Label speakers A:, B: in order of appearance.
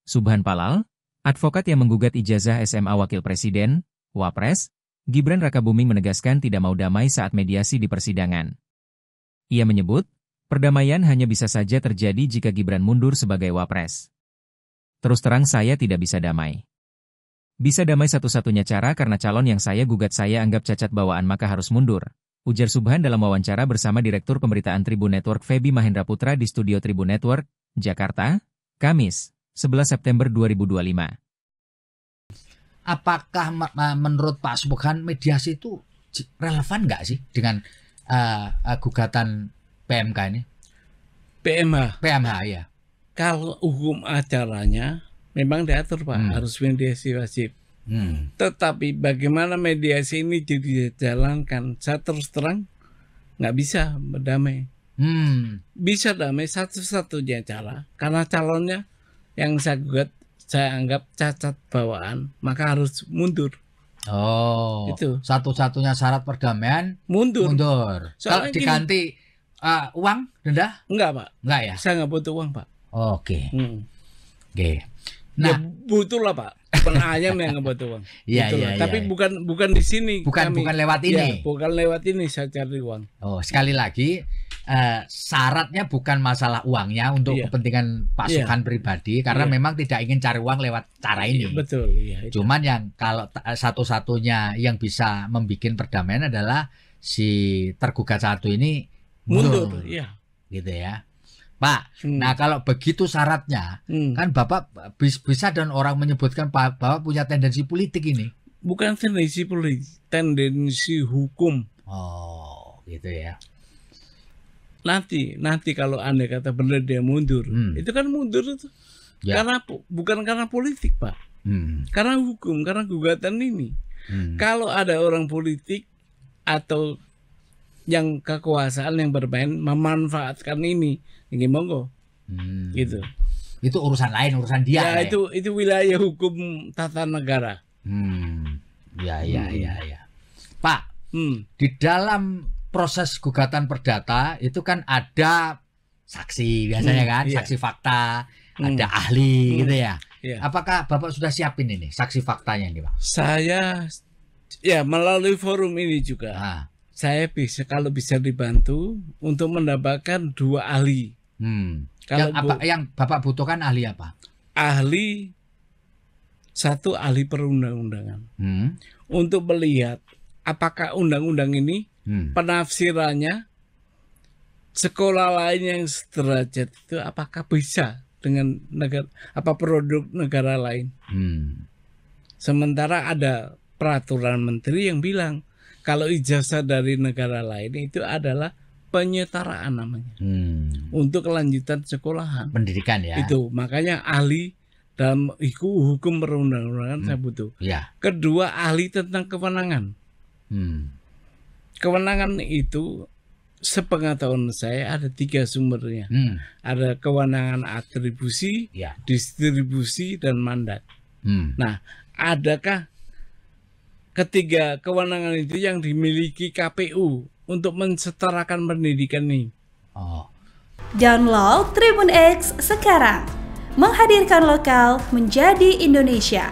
A: Subhan Palal, advokat yang menggugat ijazah SMA Wakil Presiden, Wapres, Gibran Rakabuming menegaskan tidak mau damai saat mediasi di persidangan. Ia menyebut, perdamaian hanya bisa saja terjadi jika Gibran mundur sebagai Wapres. Terus terang saya tidak bisa damai. Bisa damai satu-satunya cara karena calon yang saya gugat saya anggap cacat bawaan maka harus mundur, ujar Subhan dalam wawancara bersama Direktur Pemberitaan Tribun Network Feby Mahendra Putra di Studio Tribun Network, Jakarta, Kamis, 11 September 2025.
B: Apakah menurut Pak Subhan mediasi itu relevan nggak sih dengan gugatan PMK ini? PMH ya.
C: Kalau hukum acaranya memang diatur Pak, harus mediasi wajib. Tetapi bagaimana mediasi ini dijalankan? Saya terus terang nggak bisa berdamai. Bisa damai satu-satunya cara karena calonnya yang saya gugat saya anggap cacat bawaan, maka harus mundur.
B: Oh, itu satu-satunya syarat perdamaian mundur. Kalau diganti uang denda?
C: Enggak Pak.
B: Enggak ya?
C: Saya nggak butuh uang Pak.
B: Oke.
C: Nah, ya butuh lah Pak. Bukan ayam yang nggak butuh uang.
B: Iya.
C: Tapi bukan di sini.
B: Bukan lewat ini.
C: Ya, bukan lewat ini saya cari uang.
B: Oh, sekali lagi syaratnya bukan masalah uangnya untuk kepentingan Pak Subhan pribadi karena memang tidak ingin cari uang lewat cara ini.
C: Betul.
B: Cuman yang kalau satu-satunya yang bisa membuat perdamaian adalah si tergugat satu ini mundur. Gitu ya. Pak, nah kalau begitu syaratnya, kan Bapak bisa dan orang menyebutkan Bapak punya tendensi politik ini.
C: Bukan tendensi politik, tendensi hukum.
B: Oh, gitu ya.
C: Nanti kalau Anda kata benar dia mundur, itu kan mundur itu. Karena bukan karena politik Pak, karena hukum, karena gugatan ini. Kalau ada orang politik atau yang kekuasaan yang bermain memanfaatkan ini monggo, gitu.
B: Itu urusan lain, urusan dia.
C: Ya itu wilayah hukum tata negara.
B: Ya. Pak, di dalam proses gugatan perdata itu kan ada saksi biasanya kan, saksi fakta, ada ahli gitu ya. Apakah Bapak sudah siapin ini saksi faktanya ini Pak?
C: Saya melalui forum ini juga. Saya kalau bisa dibantu untuk mendapatkan 2 ahli.
B: Yang Bapak butuhkan ahli apa?
C: Ahli satu ahli perundang-undangan untuk melihat apakah undang-undang ini penafsirannya sekolah lain yang sederajat itu apakah bisa dengan produk negara lain. Sementara ada peraturan menteri yang bilang kalau ijazah dari negara lain itu adalah penyetaraan namanya. Untuk kelanjutan sekolahan.
B: Pendidikan ya.
C: Itu makanya ahli dalam hukum perundang-undangan saya butuh. Kedua ahli tentang kewenangan. Kewenangan itu sepengetahuan saya ada 3 sumbernya. Ada kewenangan atribusi, distribusi, dan mandat. Nah, adakah ketiga kewenangan itu yang dimiliki KPU untuk mensetarakan pendidikan ini?
D: Download Tribun X sekarang, menghadirkan lokal menjadi Indonesia.